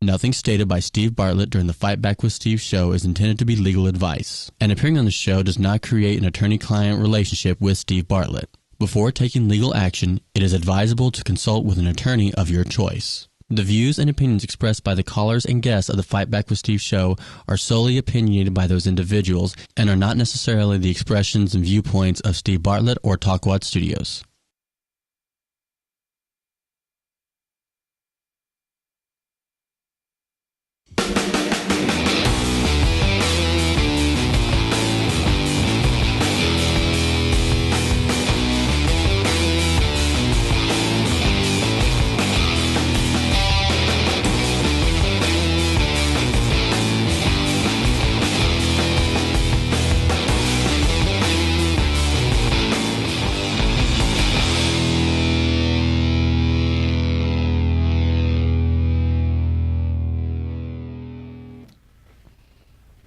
Nothing stated by Steve Bartlett during the Fight Back with Steve show is intended to be legal advice, and appearing on the show does not create an attorney-client relationship with Steve Bartlett. Before taking legal action, it is advisable to consult with an attorney of your choice. The views and opinions expressed by the callers and guests of the Fight Back with Steve show are solely opinionated by those individuals and are not necessarily the expressions and viewpoints of Steve Bartlett or Talkwat Studios.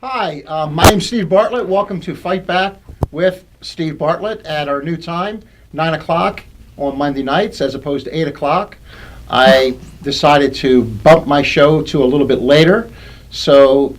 Hi, my name's Steve Bartlett. Welcome to Fight Back with Steve Bartlett at our new time, 9 o'clock on Monday nights as opposed to 8 o'clock. I decided to bump my show to a little bit later so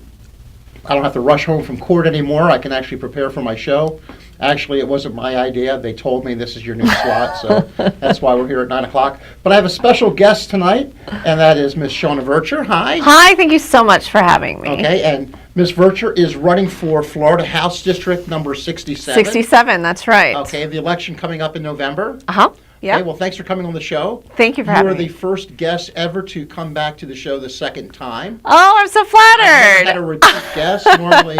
I don't have to rush home from court anymore. I can actually prepare for my show. Actually, it wasn't my idea. They told me this is your new slot, so that's why we're here at 9 o'clock. But I have a special guest tonight, and that is Miss Shauna Vircher. Hi. Hi, thank you so much for having me. Okay, and Ms. Vircher is running for Florida House District number 67. 67, that's right. Okay, the election coming up in November. Uh-huh, yeah. Okay, well, thanks for coming on the show. Thank you for having me. You are the first guest ever to come back to the show the second time. Oh, I'm so I've flattered. never had a repeat guest. Normally,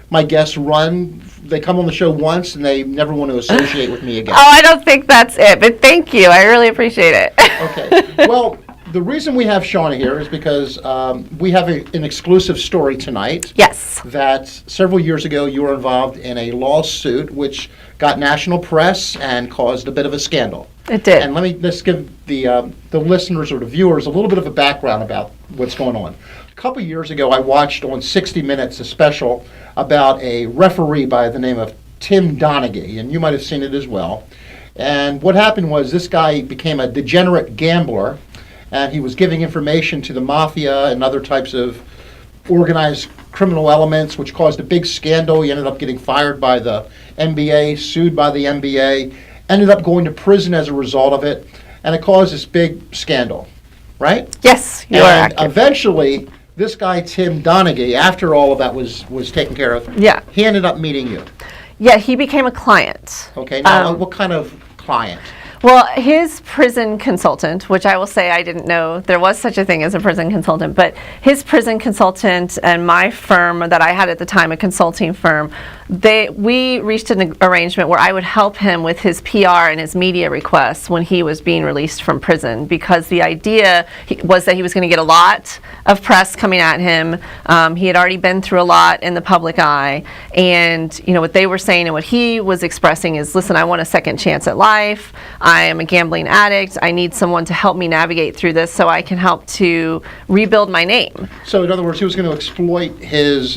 my guests they come on the show once and they never want to associate with me again. Oh, I don't think that's it, but thank you. I really appreciate it. Okay, well, the reason we have Shauna here is because we have an exclusive story tonight. Yes. That several years ago you were involved in a lawsuit which got national press and caused a bit of a scandal. It did. And let me just give the listeners or the viewers a little bit of a background about what's going on. A couple years ago I watched on 60 Minutes a special about a referee by the name of Tim Donaghy, and you might have seen it as well. And what happened was this guy became a degenerate gambler, and he was giving information to the mafia and other types of organized criminal elements, which caused a big scandal. He ended up getting fired by the NBA, sued by the NBA, ended up going to prison as a result of it, and it caused this big scandal, right? Yes, you are And accurate. eventually, this guy, Tim Donaghy, after all of that was taken care of, Yeah. he ended up meeting you. Yeah, he became a client. Okay, now what kind of client? Well, his prison consultant, which I will say I didn't know there was such a thing as a prison consultant, but his prison consultant and my firm that I had at the time, a consulting firm, we reached an arrangement where I would help him with his PR and his media requests when he was being released from prison, because the idea was that he was going to get a lot of press coming at him. He had already been through a lot in the public eye, and what they were saying and what he was expressing is, listen, I want a second chance at life. I am a gambling addict. I need someone to help me navigate through this so I can help to rebuild my name. So in other words, he was going to exploit his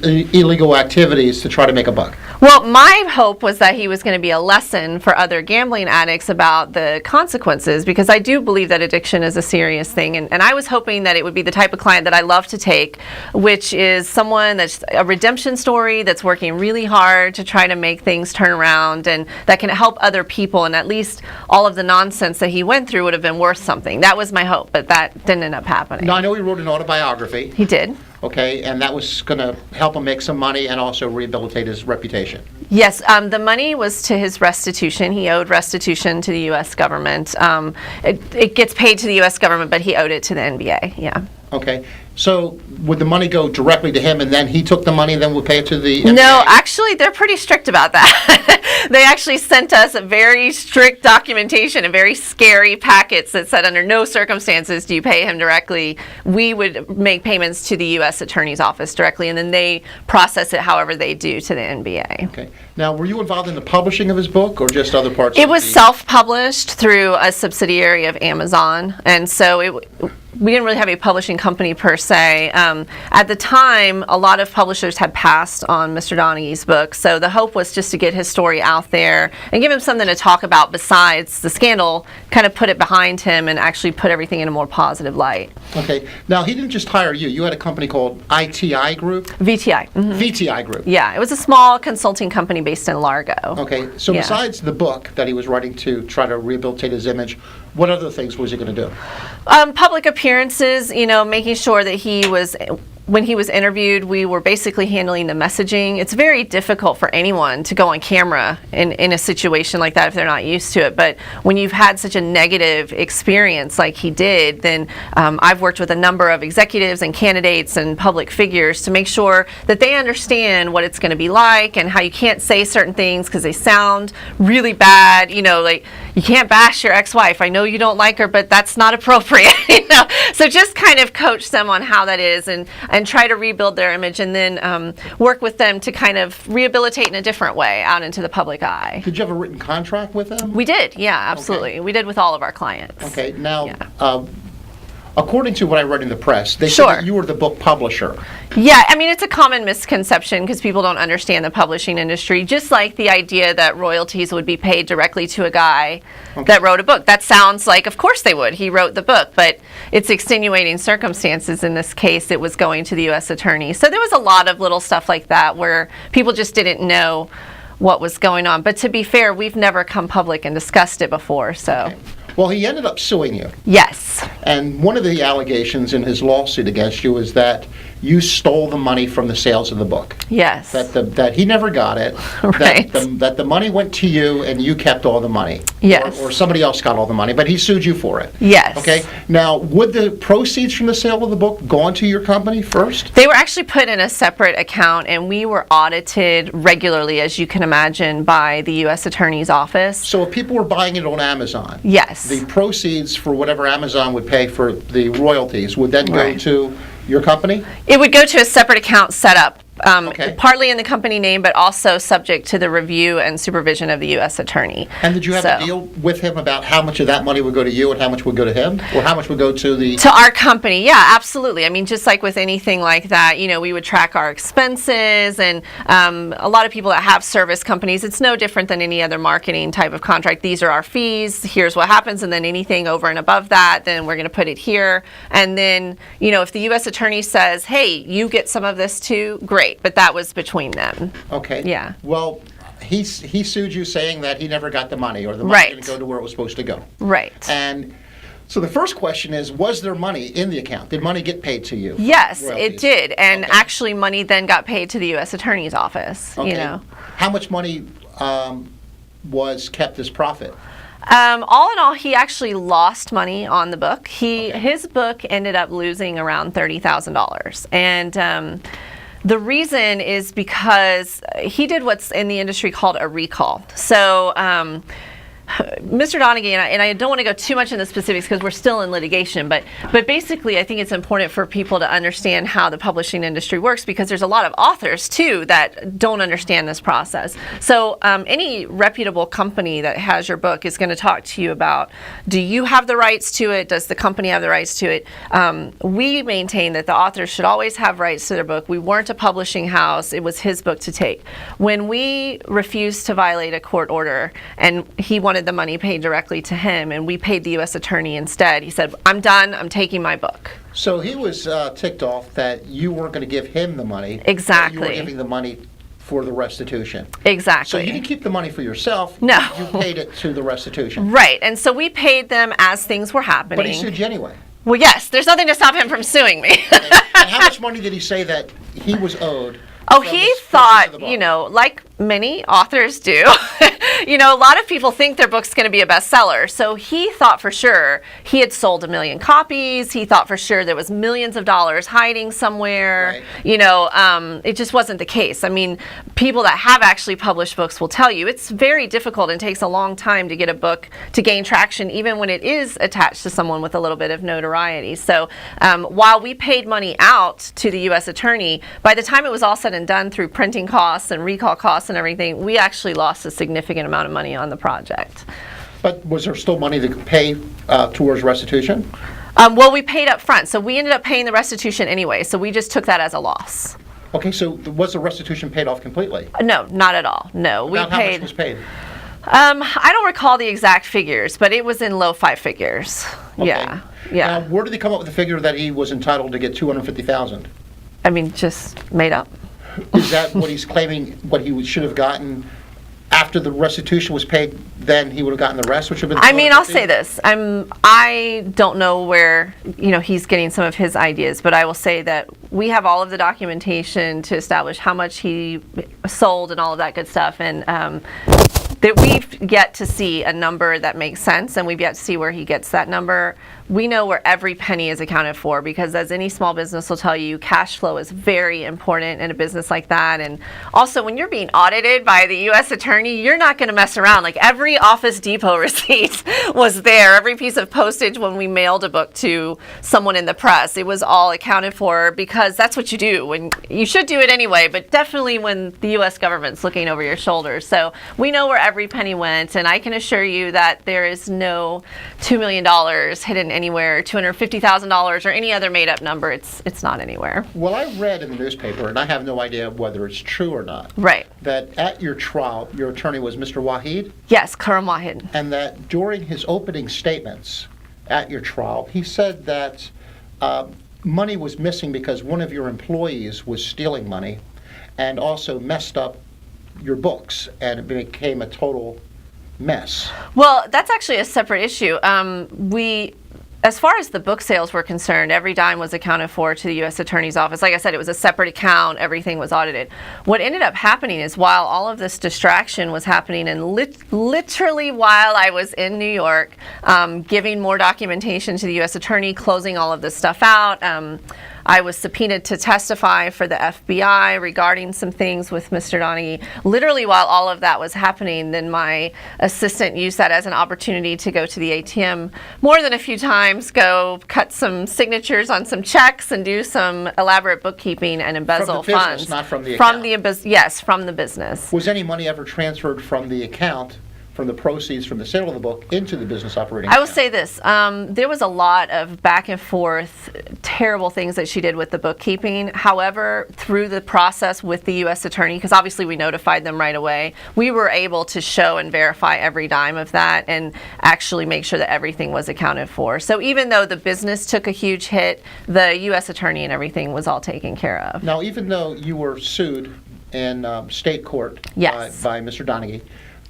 illegal activities to try to make a buck. Well, my hope was that he was going to be a lesson for other gambling addicts about the consequences, because I do believe that addiction is a serious thing. And I was hoping that it would be the type of client that I love to take, which is someone that's a redemption story, that's working really hard to try to make things turn around, and that can help other people. And at least all of the nonsense that he went through would have been worth something. That was my hope, but that didn't end up happening. Now, I know he wrote an autobiography. He did. Okay, and that was going to help him make some money and also rehabilitate his reputation. Yes, the money was to his restitution. He owed restitution to the U.S. government. It gets paid to the U.S. government, but he owed it to the NBA, yeah. Okay, so would the money go directly to him and then he took the money and then would pay it to the NBA? No, actually, they're pretty strict about that. They actually sent us a very strict documentation and very scary packets that said under no circumstances do you pay him directly. We would make payments to the U.S. Attorney's Office directly, and then they process it however they do to the NBA. Okay. Now, were you involved in the publishing of his book or just other parts? It was self-published through a subsidiary of Amazon, and so we didn't really have a publishing company per se. At the time, a lot of publishers had passed on Mr. Donaghy's book, so the hope was just to get his story out there and give him something to talk about besides the scandal, kind of put it behind him and actually put everything in a more positive light. Okay. Now, he didn't just hire you. You had a company called ITI Group? VTI. VTI Group. Yeah, it was a small consulting company based in Largo. Okay. So Yeah. besides the book that he was writing to try to rehabilitate his image, what other things was he going to do? Public appearances, making sure that when he was interviewed, we were basically handling the messaging. It's very difficult for anyone to go on camera in a situation like that if they're not used to it. But when you've had such a negative experience like he did, then I've worked with a number of executives and candidates and public figures to make sure that they understand what it's going to be like and how you can't say certain things because they sound really bad. Like you can't bash your ex-wife. I know you don't like her, but that's not appropriate. So just kind of coach them on how that is and try to rebuild their image and then work with them to kind of rehabilitate in a different way out into the public eye. Did you have a written contract with him? We did, yeah, absolutely. Okay. We did with all of our clients. Okay. Now, Yeah. according to what I read in the press, they Sure. said that you were the book publisher. Yeah, I mean, it's a common misconception because people don't understand the publishing industry, just like the idea that royalties would be paid directly to a guy that wrote a book. That sounds like, of course they would. He wrote the book, but it's extenuating circumstances. In this case, it was going to the U.S. attorney. So there was a lot of little stuff like that where people just didn't know what was going on. But to be fair, we've never come public and discussed it before, so. Okay. Well, he ended up suing you. Yes. And one of the allegations in his lawsuit against you is that you stole the money from the sales of the book. Yes. That he never got it. Right. That the money went to you and you kept all the money. Yes. Or somebody else got all the money, but he sued you for it. Yes. Okay. Now, would the proceeds from the sale of the book go into your company first? They were actually put in a separate account, and we were audited regularly, as you can imagine, by the U.S. Attorney's Office. So if people were buying it on Amazon, Yes. the proceeds for whatever Amazon would pay for the royalties would then go Right. to your company? It would go to a separate account set up, Okay. partly in the company name, but also subject to the review and supervision of the U.S. Attorney. And did you have So- a deal with him about how much of that money would go to you and how much would go to him? Or how much would go to the... To our company, yeah, absolutely. I mean, just like with anything like that, we would track our expenses, and a lot of people that have service companies, it's no different than any other marketing type of contract. These are our fees, here's what happens, and then anything over and above that, then we're going to put it here. And then, if the U.S. Attorney says, hey, you get some of this too, great, but that was between them. Okay. Yeah. Well, he sued you saying that he never got the money, or the money Right. didn't go to where it was supposed to go. Right. And so the first question is, was there money in the account? Did money get paid to you? Yes, Royalties? it did. And Okay. actually, money then got paid to the U.S. Attorney's Office, Okay. How much money was kept as profit? All in all, he actually lost money on the book. Okay. His book ended up losing around $30,000. And the reason is because he did what's in the industry called a recall. So Mr. Donaghy, and I don't want to go too much into specifics because we're still in litigation, but basically I think it's important for people to understand how the publishing industry works, because there's a lot of authors too that don't understand this process. So any reputable company that has your book is going to talk to you about, do you have the rights to it? Does the company have the rights to it? We maintain that the authors should always have rights to their book. We weren't a publishing house. It was his book to take. When we refused to violate a court order and he wanted the money paid directly to him and we paid the U.S. Attorney instead, he said, I'm done, I'm taking my book. So he was ticked off that you weren't going to give him the money. Exactly. You were giving the money for the restitution. Exactly. So you didn't keep the money for yourself. No. You paid it to the restitution. Right, and so we paid them as things were happening. But he sued you anyway. Well, yes, there's nothing to stop him from suing me. And how much money did he say that he was owed? Oh, from he this purchase thought, of the book? like many authors do, a lot of people think their book's going to be a bestseller. So he thought for sure he had sold 1 million copies. He thought for sure there was millions of dollars hiding somewhere. Right. It just wasn't the case. I mean, people that have actually published books will tell you it's very difficult and takes a long time to get a book to gain traction, even when it is attached to someone with a little bit of notoriety. So while we paid money out to the U.S. Attorney, by the time it was all said and done through printing costs and recall costs and everything, we actually lost a significant amount of money on the project. But was there still money to pay towards restitution? Well, we paid up front, so we ended up paying the restitution anyway, so we just took that as a loss. Okay, so was the restitution paid off completely? No, not at all. No, we About how much paid. was paid? I don't recall the exact figures, but it was in low five figures. Okay. Yeah, yeah. Now, where did he come up with the figure that he was entitled to get $250,000? I mean, just made up. Is that what he's claiming, what he should have gotten after the restitution was paid? Then he would have gotten the rest, which would have been. I mean, I'll $250,000? say this. I don't know where, he's getting some of his ideas, but I will say that we have all of the documentation to establish how much he sold and all of that good stuff. And that we've yet to see a number that makes sense, and we've yet to see where he gets that number. We know where every penny is accounted for, because as any small business will tell you, cash flow is very important in a business like that. And also, when you're being audited by the U.S. Attorney, you're not going to mess around. Like, every Office Depot receipt was there. Every piece of postage when we mailed a book to someone in the press, it was all accounted for, because that's what you do. When you should do it anyway, but definitely when the U.S. government's looking over your shoulder. So we know where every penny went, and I can assure you that there is no $2 million hidden anywhere, $250,000 or any other made-up number. It's not anywhere. Well, I read in the newspaper, and I have no idea whether it's true or not, Right. that at your trial, your attorney was Mr. Wahid, Yes, Karam Wahid. and that during his opening statements at your trial, he said that money was missing because one of your employees was stealing money and also messed up your books, and it became a total mess. Well, that's actually a separate issue. As far as the book sales were concerned, every dime was accounted for to the U.S. Attorney's Office. Like I said, it was a separate account. Everything was audited. What ended up happening is, while all of this distraction was happening, and literally while I was in New York, giving more documentation to the U.S. Attorney, closing all of this stuff out, I was subpoenaed to testify for the FBI regarding some things with Mr. Donaghy. Literally while all of that was happening, then my assistant used that as an opportunity to go to the ATM more than a few times, go cut some signatures on some checks and do some elaborate bookkeeping and embezzle From the business, funds. not from the From account. yes, from the business. Was any money ever transferred from the account, from the proceeds from the sale of the book, into the business operating I will account? say this, there was a lot of back and forth, terrible things that she did with the bookkeeping. However, through the process with the U.S. Attorney, because obviously we notified them right away, we were able to show and verify every dime of that and actually make sure that everything was accounted for. So even though the business took a huge hit, the U.S. Attorney and everything was all taken care of. Now, even though you were sued in state court Yes. by Mr. Donaghy,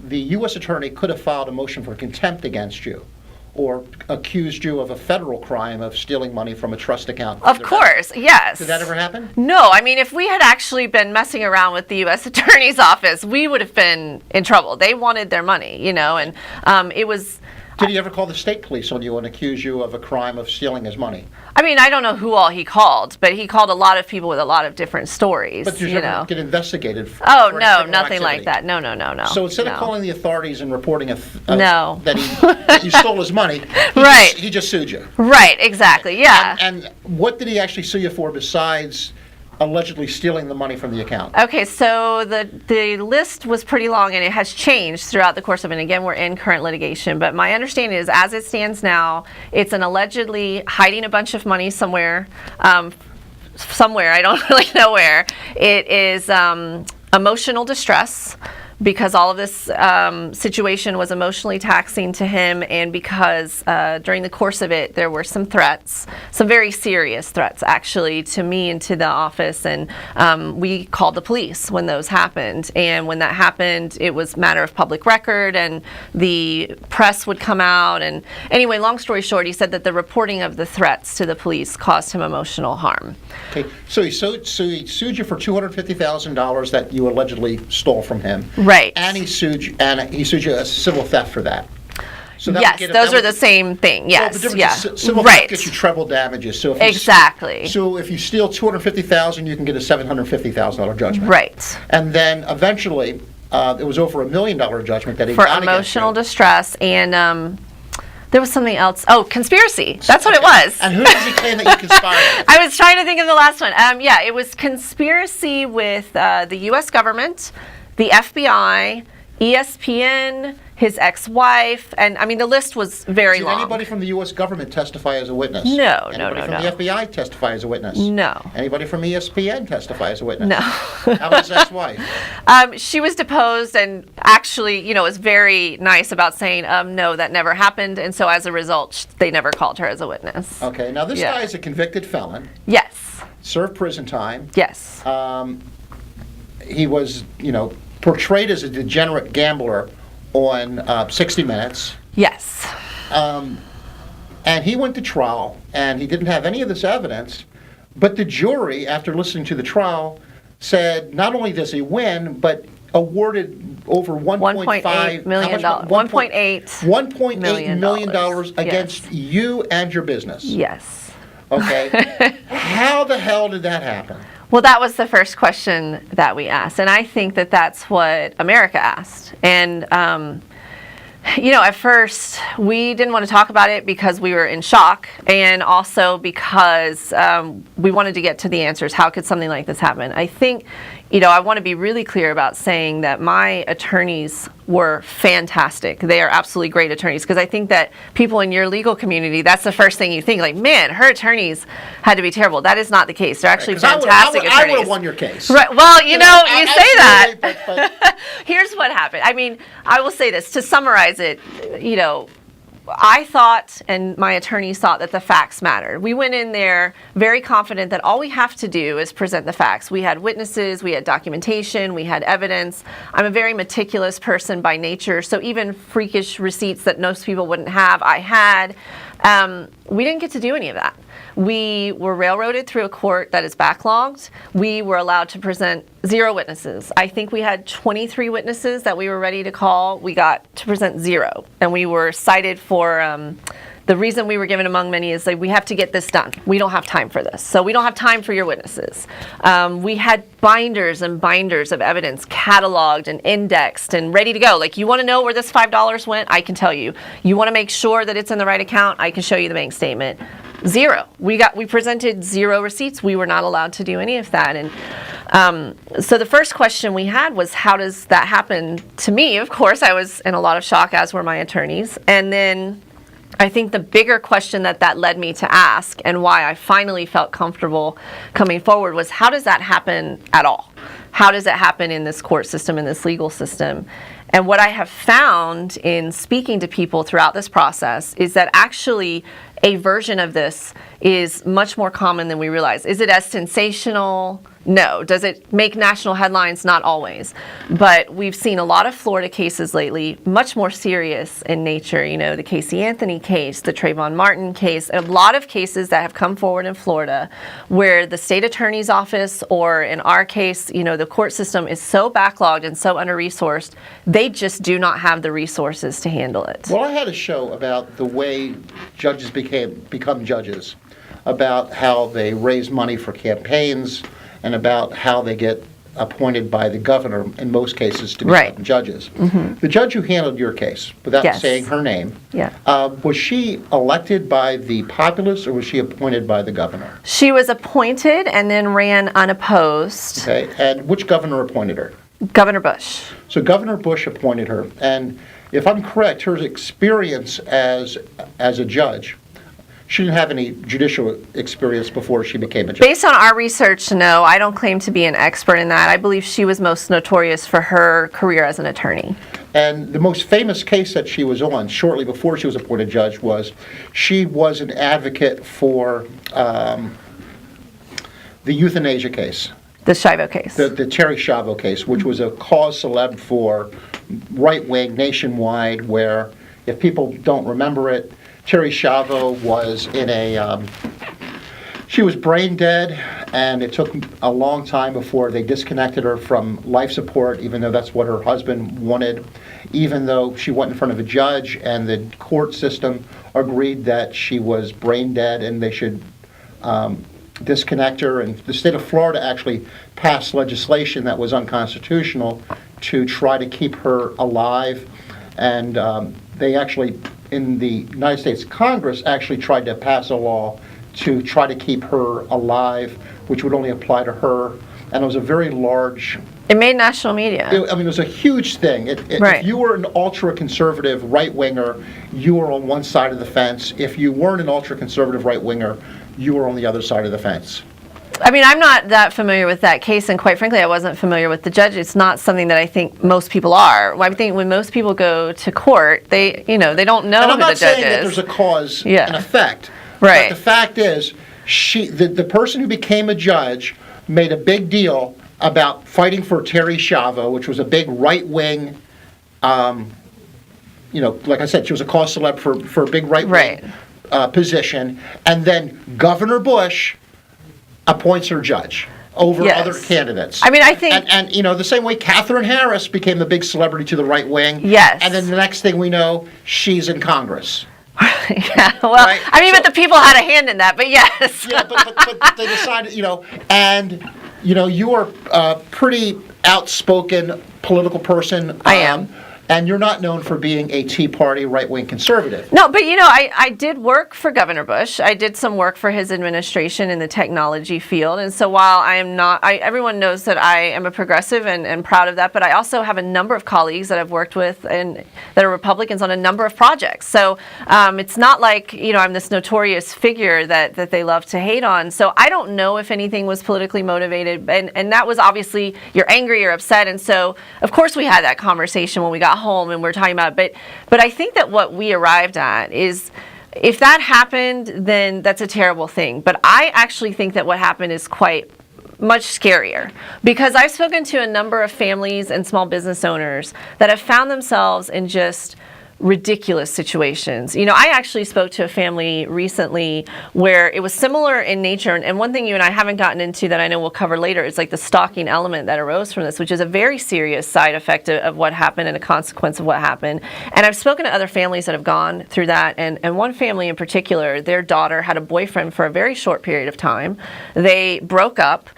the U.S. Attorney could have filed a motion for contempt against you, or accused you of a federal crime of stealing money from a trust account. Of course, yes. Did that ever happen? No, I mean, if we had actually been messing around with the U.S. Attorney's Office, we would have been in trouble. They wanted their money, and it was... Did he ever call the state police on you and accuse you of a crime of stealing his money? I mean, I don't know who all he called, but he called a lot of people with a lot different stories, But did you ever get investigated for Oh, for any no, criminal nothing like activity? that. No. So instead no. of calling the authorities and reporting No. that you stole his money, Right. he just sued you. Right, exactly, yeah. And what did he actually sue you for besides allegedly stealing the money from the account? Okay, so the list was pretty long, and it has changed throughout the course of it. And again, we're in current litigation, but my understanding is, as it stands now, it's an allegedly hiding a bunch of money somewhere, I don't really know where. It is emotional distress, because all of this situation was emotionally taxing to him, and because during the course of it, there were some threats, some very serious threats, actually, to me and to the office, and we called the police when those happened. And when that happened, it was a matter of public record, and the press would come out. And anyway, long story short, he said that the reporting of the threats to the police caused him emotional harm. Okay, so he sued you for $250,000 that you allegedly stole from him. Right. And he sued you as civil theft for that. So that would Yes, get those that are the same thing. Well, Yes, the difference yeah. is civil Right. theft gets you treble damages. So if you Exactly. So if you steal $250,000, you can get a $750,000 judgment. Right. And then eventually, it was over $1 million judgment that he For got against emotional you. distress, and there was something else. Oh, conspiracy. That's what it was. And who does he claim that you conspired with? I was trying to think of the last one. Yeah, it was conspiracy with the U.S. government, the FBI, ESPN, his ex-wife, and I mean the list was very Did long. anybody from the U.S. government testify as a witness? No. Anybody from the FBI testify as a witness? No. Anybody from ESPN testify as a witness? No. How about his ex-wife? She was deposed and actually, was very nice about saying, no, that never happened. And so as a result, they never called her as a witness. Okay, now this Yeah. guy is a convicted felon, Yes. served prison time. Yes. He was, portrayed as a degenerate gambler on 60 Minutes. Yes. And he went to trial, and he didn't have any of this evidence. But the jury, after listening to the trial, said not only does he win, but awarded over $1.8 million. $1.8 million Yes. against you and your business. Yes. Okay. How the hell did that happen? Well, that was the first question that we asked. And I think that that's what America asked. And, at first, we didn't want to talk about it because we were in shock, and also because we wanted to get to the answers. How could something like this happen? I think, I want to be really clear about saying that my attorneys were fantastic. They are absolutely great attorneys, because I think that people in your legal community, that's the first thing you think, like, man, her attorneys had to be terrible. That is not the case. They're actually fantastic attorneys. I would have won your case. Right. Well, you say that. But Here's what happened. I mean, I will say this. To summarize it, I thought, and my attorneys thought, that the facts mattered. We went in there very confident that all we have to do is present the facts. We had witnesses, we had documentation, we had evidence. I'm a very meticulous person by nature, so even freakish receipts that most people wouldn't have, I had. We didn't get to do any of that. We were railroaded through a court that is backlogged. We were allowed to present 0 witnesses. I think we had 23 witnesses that we were ready to call. We got to present 0. And we were cited for, the reason we were given among many is like, we have to get this done. We don't have time for this. So we don't have time for your witnesses. We had binders and binders of evidence cataloged and indexed and ready to go. Like, you want to know where this $5 went? I can tell you. You want to make sure that it's in the right account? I can show you the bank statement. 0. We presented 0 receipts. We were not allowed to do any of that. And so the first question we had was, how does that happen to me? Of course, I was in a lot of shock, as were my attorneys. And then I think the bigger question that led me to ask, and why I finally felt comfortable coming forward, was, how does that happen at all? How does it happen in this court system, in this legal system? And what I have found in speaking to people throughout this process is that actually a version of this is much more common than we realize. Is it as sensational? No. Does it make national headlines? Not always. But we've seen a lot of Florida cases lately, much more serious in nature. The Casey Anthony case, the Trayvon Martin case, a lot of cases that have come forward in Florida where the state attorney's office, or in our case, the court system is so backlogged and so under-resourced, they just do not have the resources to handle it. Well, I had a show about the way judges become judges, about how they raise money for campaigns, and about how they get appointed by the governor, in most cases, to become judges. Mm-hmm. The judge who handled your case, without saying her name, was she elected by the populace, or was she appointed by the governor? She was appointed and then ran unopposed. Okay, and which governor appointed her? Governor Bush. So Governor Bush appointed her, and if I'm correct, her experience as a judge, she didn't have any judicial experience before she became a judge. Based on our research, no. I don't claim to be an expert in that. I believe she was most notorious for her career as an attorney. And the most famous case that she was on shortly before she was appointed judge was, she was an advocate for the euthanasia case. The Schiavo case. The Terry Schiavo case, which was a cause célèbre for right-wing nationwide, where, if people don't remember it, Terry Schiavo was she was brain dead, and it took a long time before they disconnected her from life support, even though that's what her husband wanted, even though she went in front of a judge and the court system agreed that she was brain dead and they should disconnect her. And the state of Florida actually passed legislation that was unconstitutional to try to keep her alive. And they actually, in the United States Congress, actually tried to pass a law to try to keep her alive, which would only apply to her. And it was a very large It made national media. It was a huge thing. Right. If you were an ultra-conservative right-winger, you were on one side of the fence. If you weren't an ultra-conservative right-winger, you were on the other side of the fence. I mean, I'm not that familiar with that case, and quite frankly, I wasn't familiar with the judge. It's not something that I think most people are. I think when most people go to court, they don't know And who I'm the not judge saying that is. there's a cause Yeah. and effect. Right. But the fact is, the person who became a judge made a big deal about fighting for Terry Schiavo, which was a big right-wing, like I said, she was a cause celeb for a big right-wing position. And then Governor Bush appoints her judge over Yes. other candidates. I mean, I think... And the same way Katherine Harris became the big celebrity to the right wing. Yes. And then the next thing we know, she's in Congress. Yeah, well, Right. I mean, So- but the people had a hand in that, but yes. Yeah, but they decided, and you are a pretty outspoken political person. I am. And you're not known for being a Tea Party right-wing conservative. No, but I did work for Governor Bush. I did some work for his administration in the technology field. And so while I am not, everyone knows that I am a progressive and proud of that, but I also have a number of colleagues that I've worked with and that are Republicans on a number of projects. So it's not like, I'm this notorious figure that they love to hate on. So I don't know if anything was politically motivated. And that was obviously, you're angry, you're upset. And so, of course, we had that conversation when we got home and we're talking about it. But I think that what we arrived at is, if that happened, then that's a terrible thing. But I actually think that what happened is quite much scarier, because I've spoken to a number of families and small business owners that have found themselves in just ridiculous situations. I actually spoke to a family recently where it was similar in nature, and one thing you and I haven't gotten into that I know we'll cover later is like the stalking element that arose from this, which is a very serious side effect of what happened and a consequence of what happened. And I've spoken to other families that have gone through that, and one family in particular, their daughter had a boyfriend for a very short period of time. They broke up.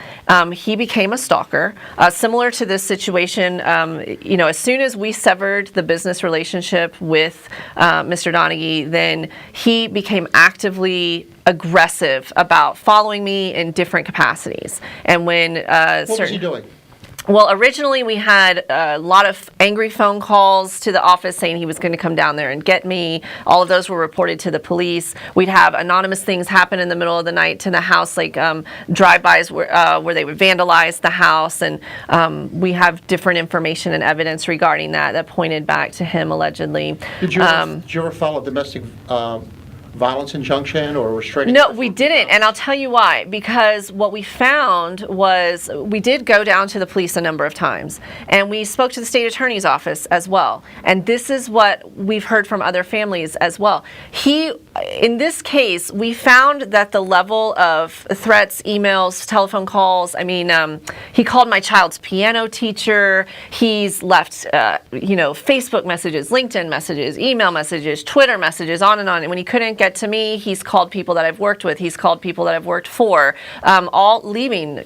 He became a stalker. Similar to this situation, as soon as we severed the business relationship with Mr. Donaghy, then he became actively aggressive about following me in different capacities. And when What was he doing? Well, originally we had a lot of angry phone calls to the office saying he was going to come down there and get me. All of those were reported to the police. We'd have anonymous things happen in the middle of the night to the house, like drive-bys where they would vandalize the house. And we have different information and evidence regarding that pointed back to him allegedly. Did you ever file a domestic violence injunction or restraining? No, we didn't, and I'll tell you why. Because what we found was we did go down to the police a number of times, and we spoke to the state attorney's office as well. And this is what we've heard from other families as well. In this case, we found that the level of threats, emails, telephone calls, he called my child's piano teacher. He's left, Facebook messages, LinkedIn messages, email messages, Twitter messages, on and on. And when he couldn't get to me, he's called people that I've worked with. He's called people that I've worked for, all leaving,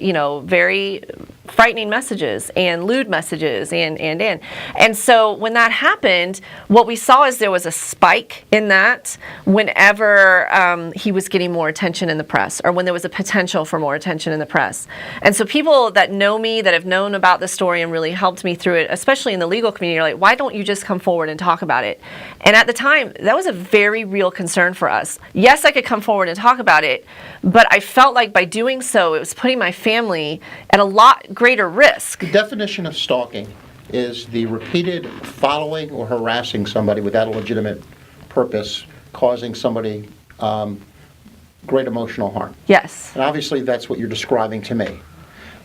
very frightening messages and lewd messages and so when that happened, what we saw is there was a spike in that whenever he was getting more attention in the press, or when there was a potential for more attention in the press. And so people that know me, that have known about the story and really helped me through it, especially in the legal community, are like, why don't you just come forward and talk about it? And at the time, that was a very real concern for us. Yes, I could come forward and talk about it, but I felt like by doing so, it was putting my family at a lot greater risk. The definition of stalking is the repeated following or harassing somebody without a legitimate purpose, causing somebody great emotional harm. Yes. And obviously that's what you're describing to me.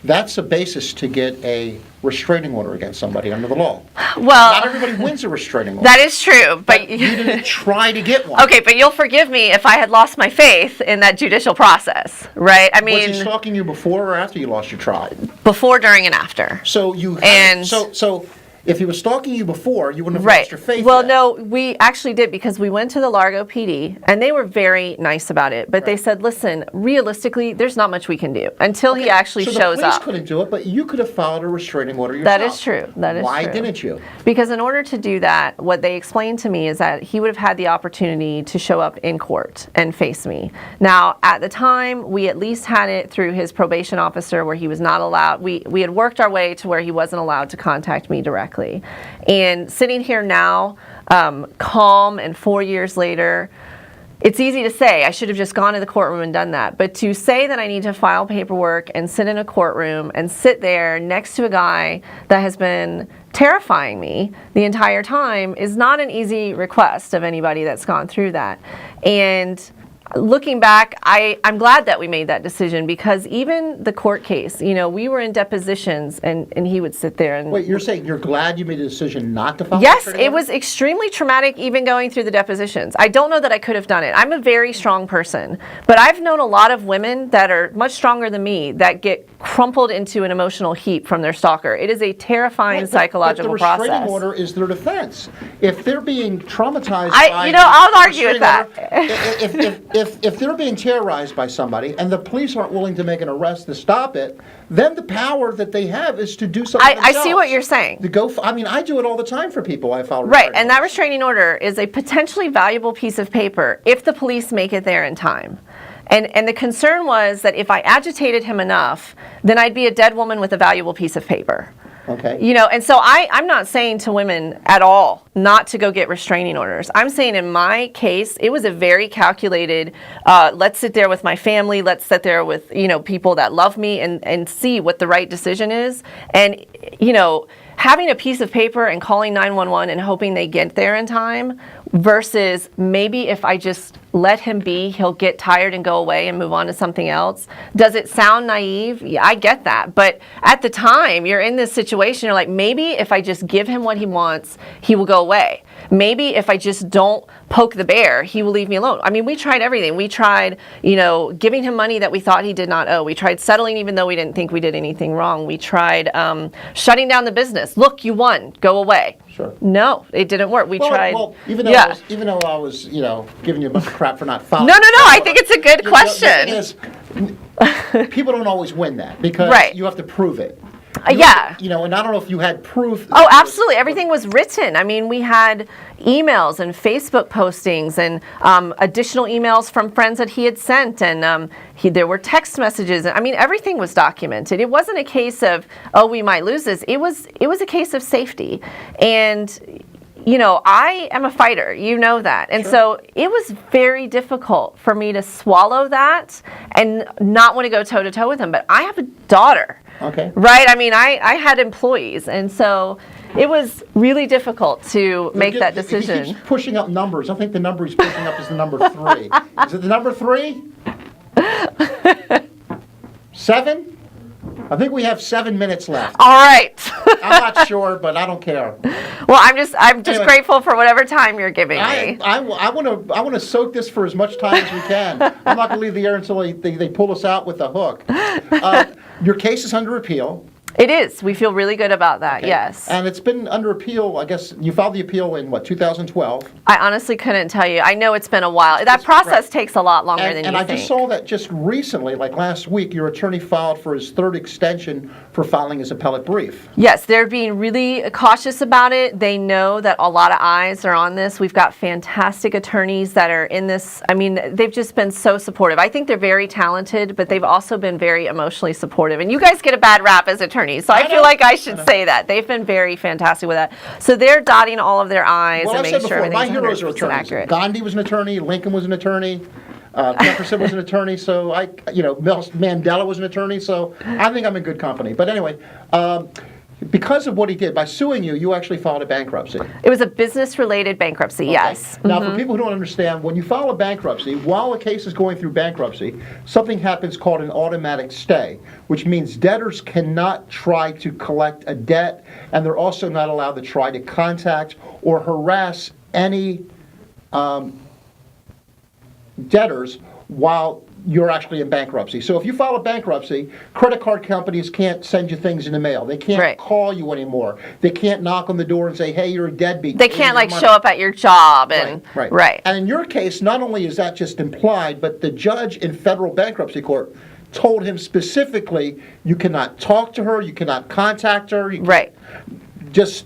That's a basis to get a restraining order against somebody under the law. Well, not everybody wins a restraining order. That is true, but you didn't try to get one. Okay, but you'll forgive me if I had lost my faith in that judicial process, right? Was he stalking you before or after you lost your trial? Before, during, and after. So you And so If he was stalking you before, you wouldn't have Right. lost your faith Well, yet. no, we actually did, because we went to the Largo PD and they were very nice about it. But they said, listen, realistically, there's not much we can do until he actually so shows the police up. couldn't do it, but you could have filed a restraining order yourself. That is true. That is Why true. didn't you? Because in order to do that, what they explained to me is that he would have had the opportunity to show up in court and face me. Now, at the time, we at least had it through his probation officer where he was not allowed. We had worked our way to where he wasn't allowed to contact me directly. And sitting here now, calm and 4 years later, it's easy to say, I should have just gone to the courtroom and done that. But to say that I need to file paperwork and sit in a courtroom and sit there next to a guy that has been terrifying me the entire time is not an easy request of anybody that's gone through that. And looking back, I'm glad that we made that decision, because even the court case, we were in depositions and he would sit there and... Wait, you're saying you're glad you made a decision not to file? Yes, a it was extremely traumatic even going through the depositions. I don't know that I could have done it. I'm a very strong person, but I've known a lot of women that are much stronger than me that get crumpled into an emotional heap from their stalker. It is a terrifying psychological but the restraining process. order is their defense. If they're being traumatized I'll argue with that. If they're being terrorized by somebody and the police aren't willing to make an arrest to stop it, then the power that they have is to do something I see what you're saying. To go, I do it all the time for people I file. Right, and that restraining order is a potentially valuable piece of paper if the police make it there in time. And the concern was that if I agitated him enough, then I'd be a dead woman with a valuable piece of paper. Okay. And so I'm not saying to women at all not to go get restraining orders. I'm saying in my case, it was a very calculated, let's sit there with my family, let's sit there with, people that love me and see what the right decision is. And, having a piece of paper and calling 911 and hoping they get there in time versus maybe if I just let him be, he'll get tired and go away and move on to something else. Does it sound naive? Yeah, I get that. But at the time, you're in this situation, you're like, maybe if I just give him what he wants, he will go away. Maybe if I just don't poke the bear, he will leave me alone. I mean, we tried everything. We tried, giving him money that we thought he did not owe. We tried settling even though we didn't think we did anything wrong. We tried shutting down the business. Look, you won. Go away. Sure. No, it didn't work. We tried. Well, even though I was, giving you a bunch of crap for not following. No. I think it's a good question. The thing is, people don't always win that because you have to prove it. Yeah. And I don't know if you had proof. Oh, absolutely. Everything was written. I mean, we had emails and Facebook postings and additional emails from friends that he had sent, and there were text messages. I mean, everything was documented. It wasn't a case of, oh, we might lose this. It was a case of safety. And I am a fighter, that. And so it was very difficult for me to swallow that and not want to go toe to toe with him. But I have a daughter. Okay. Right? I mean, I had employees. And so it was really difficult to make that decision. He keeps pushing up numbers. I think the number he's pushing up is the number 3. Is it the number 3? 7? I think we have 7 minutes left. All right. I'm not sure, but I don't care. Well, I'm just Anyway, grateful for whatever time you're giving me. I want to soak this for as much time as we can. I'm not going to leave the air until they pull us out with a hook. Your case is under appeal. It is. We feel really good about that, Okay. yes. And it's been under appeal, I guess, you filed the appeal in, 2012? I honestly couldn't tell you. I know it's been a while. That process takes a lot longer than you think. And I just saw that just recently, like last week, your attorney filed for his 3rd extension for filing his appellate brief. Yes, they're being really cautious about it. They know that a lot of eyes are on this. We've got fantastic attorneys that are in this. I mean, they've just been so supportive. I think they're very talented, but they've also been very emotionally supportive. And you guys get a bad rap as attorneys. So I feel like I should say that. They've been very fantastic with that. So they're dotting all of their I's and making sure everything's my heroes are 100% attorneys. accurate. Gandhi was an attorney, Lincoln was an attorney, Jefferson was an attorney, so Mandela was an attorney, so I think I'm in good company. But anyway, because of what he did, by suing you, you actually filed a bankruptcy. It was a business-related bankruptcy, Okay. yes. Now, for people who don't understand, when you file a bankruptcy, while a case is going through bankruptcy, something happens called an automatic stay, which means debtors cannot try to collect a debt, and they're also not allowed to try to contact or harass any debtors while you're actually in bankruptcy. So if you file a bankruptcy, credit card companies can't send you things in the mail. They can't Right. call you anymore. They can't knock on the door and say, hey, you're a deadbeat. They can't like show up at your job and Right. And in your case, not only is that just implied, but the judge in federal bankruptcy court told him specifically, you cannot talk to her, you cannot contact her. Right. Just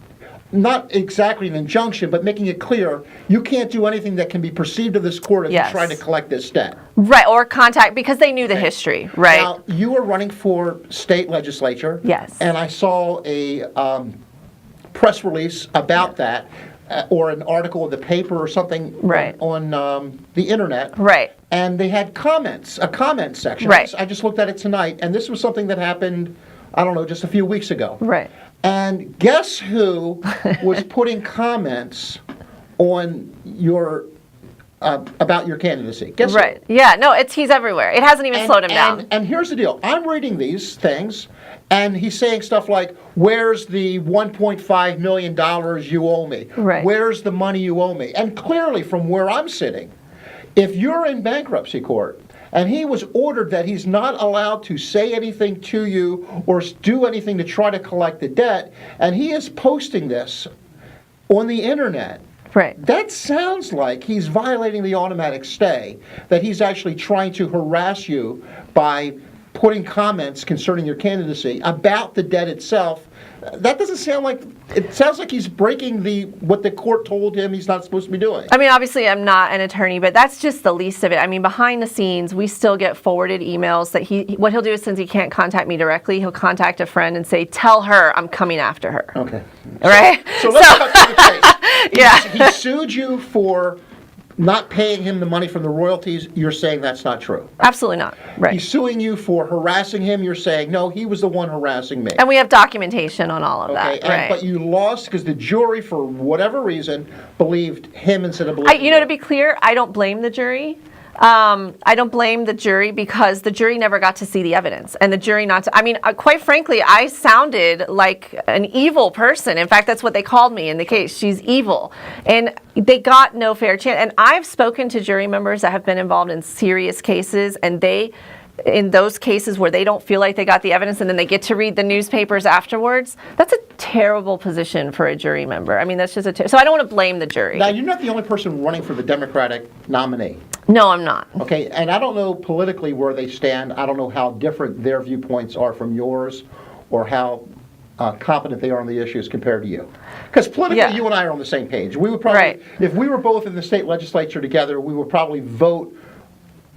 not exactly an injunction, but making it clear you can't do anything that can be perceived to this court if Yes. you're trying to collect this debt. Right, or contact, because they knew the history, right? Now, you were running for state legislature. Yes. And I saw a press release about that, or an article in the paper or something Right. on the internet. Right. And they had comments, a comment section. Right. I just looked at it tonight, and this was something that happened, I don't know, just a few weeks ago. Right. And guess who was putting comments on your about your candidacy? Guess who? Right. Yeah, no, he's everywhere. It hasn't even slowed him down. And here's the deal. I'm reading these things, and he's saying stuff like, where's the $1.5 million you owe me? Right. Where's the money you owe me? And clearly, from where I'm sitting, if you're in bankruptcy court, and he was ordered that he's not allowed to say anything to you or do anything to try to collect the debt, and he is posting this on the internet, Right. that sounds like he's violating the automatic stay, that he's actually trying to harass you by putting comments concerning your candidacy about the debt itself. That doesn't sound like, it sounds like he's breaking what the court told him he's not supposed to be doing. I mean, obviously, I'm not an attorney, but that's just the least of it. I mean, behind the scenes, we still get forwarded emails that what he'll do is, since he can't contact me directly, he'll contact a friend and say, tell her I'm coming after her. Okay. Right? So let's cut to the chase. Yeah. He sued you for not paying him the money from the royalties. You're saying that's not true. Absolutely not. Right. He's suing you for harassing him. You're saying, no, he was the one harassing me. And we have documentation on all of that. Okay, Right. but you lost because the jury, for whatever reason, believed him instead of believing to be clear, I don't blame the jury. I don't blame the jury because the jury never got to see the evidence, and the jury quite frankly, I sounded like an evil person. In fact, that's what they called me in the case. She's evil, and they got no fair chance. And I've spoken to jury members that have been involved in serious cases, and in those cases where they don't feel like they got the evidence and then they get to read the newspapers afterwards, that's a terrible position for a jury member. I mean, that's just so I don't want to blame the jury. Now, you're not the only person running for the Democratic nominee. No, I'm not. Okay, and I don't know politically where they stand. I don't know how different their viewpoints are from yours, or how competent they are on the issues compared to you. Because politically, you and I are on the same page. We would probably, if we were both in the state legislature together, we would probably vote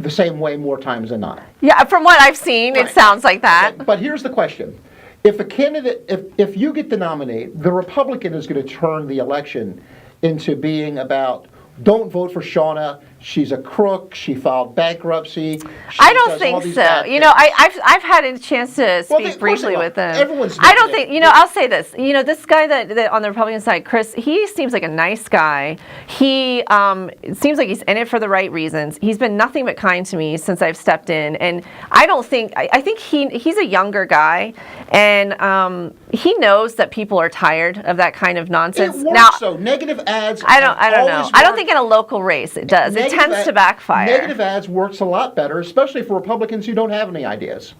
the same way more times than not. Yeah, from what I've seen, it sounds like that. Okay, but here's the question. If a candidate, if you get the nominee, the Republican is going to turn the election into being about, don't vote for Shauna. She's a crook. She filed bankruptcy. I don't think so. I've had a chance to speak briefly with them. I don't think. I'll say this. This guy that on the Republican side, Chris, he seems like a nice guy. He seems like he's in it for the right reasons. He's been nothing but kind to me since I've stepped in, and I don't think. I think he's a younger guy, and he knows that people are tired of that kind of nonsense. It works, though. Negative ads. I don't know. I don't think in a local race it does. It tends to backfire. Negative ads works a lot better, especially for Republicans who don't have any ideas.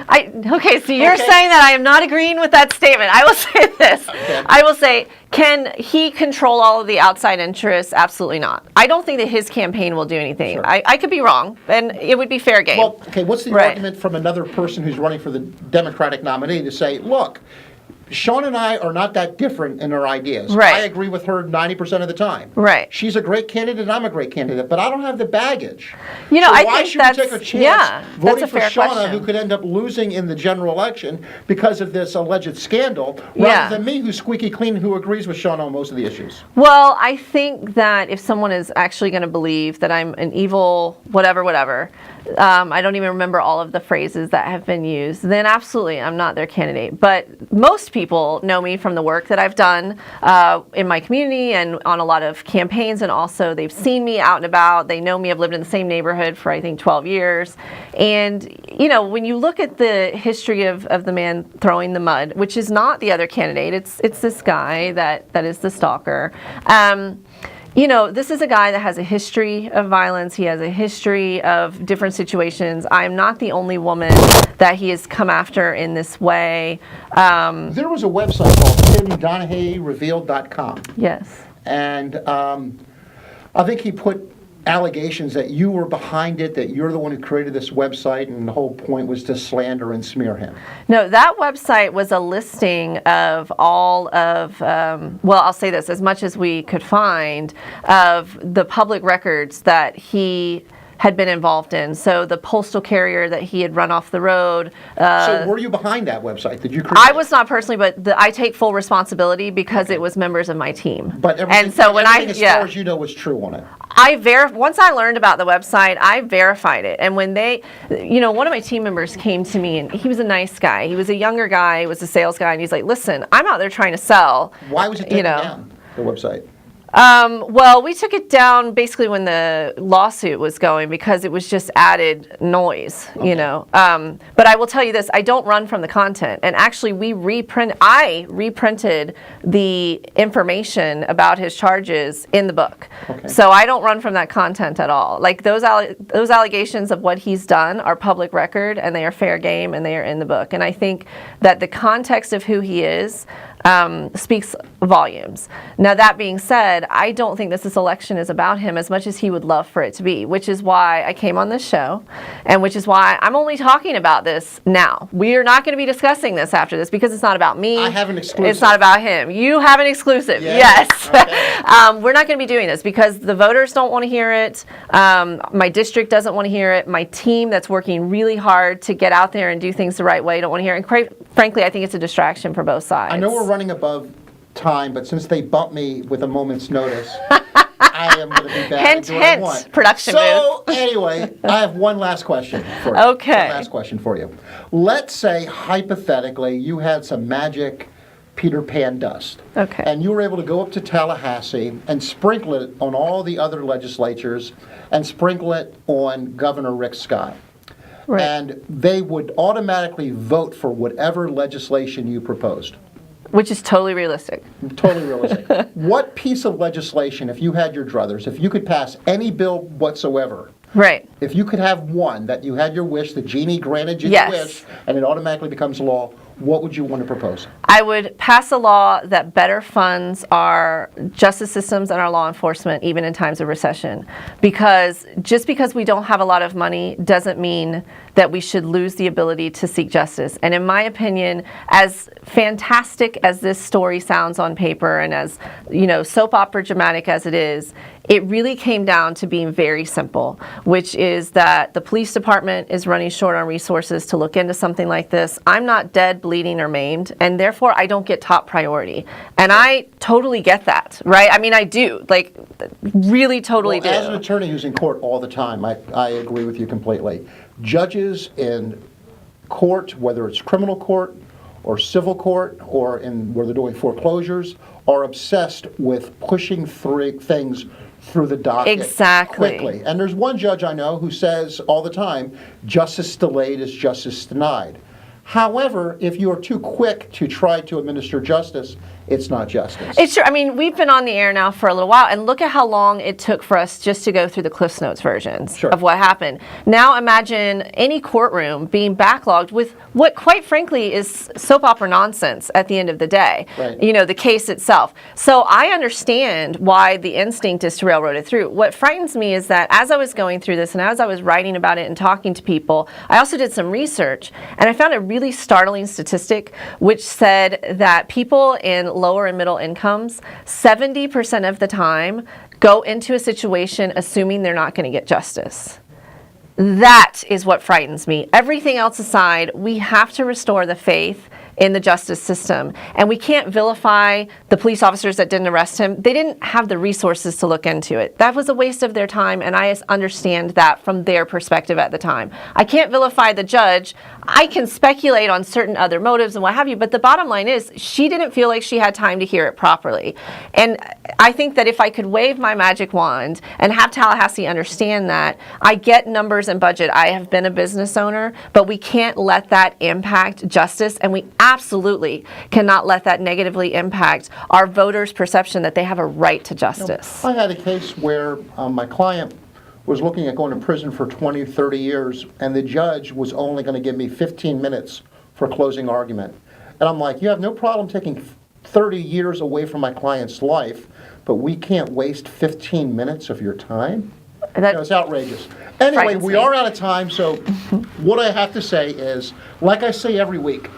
Okay, so you're saying that I am not agreeing with that statement. I will say this. Okay. I will say, can he control all of the outside interests? Absolutely not. I don't think that his campaign will do anything. Sure. I could be wrong, and it would be fair game. Well, okay, what's the argument from another person who's running for the Democratic nominee to say, look, Sean and I are not that different in our ideas. Right. I agree with her 90% of the time. Right. She's a great candidate, and I'm a great candidate, but I don't have the baggage. So why I think should we take a chance voting for Shauna, question. who could end up losing in the general election because of this alleged scandal, rather than me, who's squeaky clean, who agrees with Shauna on most of the issues? Well, I think that if someone is actually going to believe that I'm an evil whatever, I don't even remember all of the phrases that have been used, then absolutely I'm not their candidate. But most people know me from the work that I've done in my community and on a lot of campaigns, and also they've seen me out and about. They know me. I've lived in the same neighborhood for I think 12 years. And when you look at the history of the man throwing the mud, which is not the other candidate, it's this guy that is the stalker. you know, this is a guy that has a history of violence. He has a history of different situations. I am not the only woman that he has come after in this way. There was a website called TimDonahayRevealed.com. Yes. And I think he put allegations that you were behind it, that you're the one who created this website, and the whole point was to slander and smear him. No, that website was a listing of all of, well, I'll say this, as much as we could find, of the public records that he had been involved in. So the postal carrier that he had run off the road. So were you behind that website? Did you create I was not personally, but I take full responsibility because it was members of my team. But everything, and so when as far as you know, was true on it. Once I learned about the website, I verified it. And when they, you know, one of my team members came to me, and he was a nice guy. He was a younger guy. He was a sales guy. And he's like, listen, I'm out there trying to sell. Why was it taken down, the website? Well, we took it down basically when the lawsuit was going because it was just added noise, you know. But I will tell you this, I don't run from the content. And actually, I reprinted the information about his charges in the book. Okay. So I don't run from that content at all. Like those allegations of what he's done are public record, and they are fair game, and they are in the book. And I think that the context of who he is speaks volumes. Now, that being said, I don't think this election is about him as much as he would love for it to be, which is why I came on this show, and which is why I'm only talking about this now. We are not going to be discussing this after this because it's not about me. I have an exclusive. It's not about him. You have an exclusive. Yeah. Yes. Okay. We're not going to be doing this because the voters don't want to hear it. My district doesn't want to hear it. My team that's working really hard to get out there and do things the right way don't want to hear it. And quite frankly, I think it's a distraction for both sides. I know we're running above time, but since they bumped me with a moment's notice, I am going to be back. Hint, and do what I hint, want. production So anyway, I have one last question for you. Okay. One last question for you. Let's say, hypothetically, you had some magic Peter Pan dust. Okay. And you were able to go up to Tallahassee and sprinkle it on all the other legislatures and sprinkle it on Governor Rick Scott. Right. And they would automatically vote for whatever legislation you proposed. Which is totally realistic. Totally realistic. What piece of legislation, if you had your druthers, if you could pass any bill whatsoever, Right. if you could have one that you had your wish, the genie granted you Yes. the wish, and it automatically becomes law, what would you want to propose? I would pass a law that better funds our justice systems and our law enforcement, even in times of recession. Because just because we don't have a lot of money doesn't mean that we should lose the ability to seek justice. And in my opinion, as fantastic as this story sounds on paper and as, you know, soap opera dramatic as it is, it really came down to being very simple, which is that the police department is running short on resources to look into something like this. I'm not dead, bleeding, or maimed, and therefore I don't get top priority. And I totally get that, right? I mean, I do, like, really totally do. As an attorney who's in court all the time, I agree with you completely. Judges in court, whether it's criminal court or civil court or where they're doing foreclosures, are obsessed with pushing things through the docket Exactly. quickly. And there's one judge I know who says all the time, justice delayed is justice denied. However, if you are too quick to try to administer justice, it's not justice. It's true. I mean, we've been on the air now for a little while, and look at how long it took for us just to go through the Cliffs Notes versions Sure. of what happened. Now imagine any courtroom being backlogged with what, quite frankly, is soap opera nonsense at the end of the day. Right. You know, the case itself. So I understand why the instinct is to railroad it through. What frightens me is that as I was going through this and as I was writing about it and talking to people, I also did some research, and I found a really startling statistic which said that people in lower and middle incomes, 70% of the time, go into a situation assuming they're not going to get justice. That is what frightens me. Everything else aside, we have to restore the faith in the justice system. And we can't vilify the police officers that didn't arrest him. They didn't have the resources to look into it. That was a waste of their time, and I understand that from their perspective at the time. I can't vilify the judge. I can speculate on certain other motives and what have you, but the bottom line is she didn't feel like she had time to hear it properly. And I think that if I could wave my magic wand and have Tallahassee understand that, I get numbers and budget. I have been a business owner, but we can't let that impact justice, and we absolutely cannot let that negatively impact our voters' perception that they have a right to justice. I had a case where my client was looking at going to prison for 20, 30 years, and the judge was only going to give me 15 minutes for closing argument. And I'm like, you have no problem taking 30 years away from my client's life, but we can't waste 15 minutes of your time? It's outrageous. Anyway, we are out of time, so what I have to say is, like I say every week,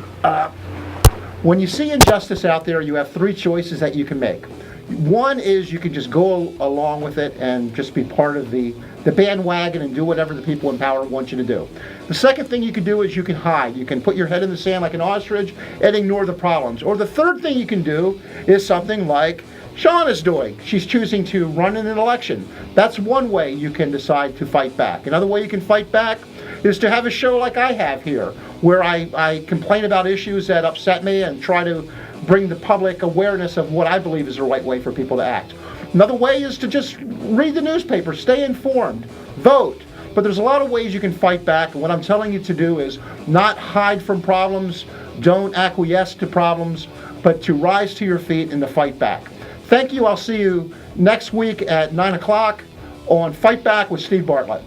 when you see injustice out there, you have three choices that you can make. One is you can just go along with it and just be part of the bandwagon and do whatever the people in power want you to do. The second thing you can do is you can hide. You can put your head in the sand like an ostrich and ignore the problems. Or the third thing you can do is something like Sean is doing. She's choosing to run in an election. That's one way you can decide to fight back. Another way you can fight back is to have a show like I have here, where I complain about issues that upset me and try to bring the public awareness of what I believe is the right way for people to act. Another way is to just read the newspaper, stay informed, vote. But there's a lot of ways you can fight back, and what I'm telling you to do is not hide from problems, don't acquiesce to problems, but to rise to your feet and to fight back. Thank you. I'll see you next week at 9 o'clock on Fight Back with Steve Bartlett.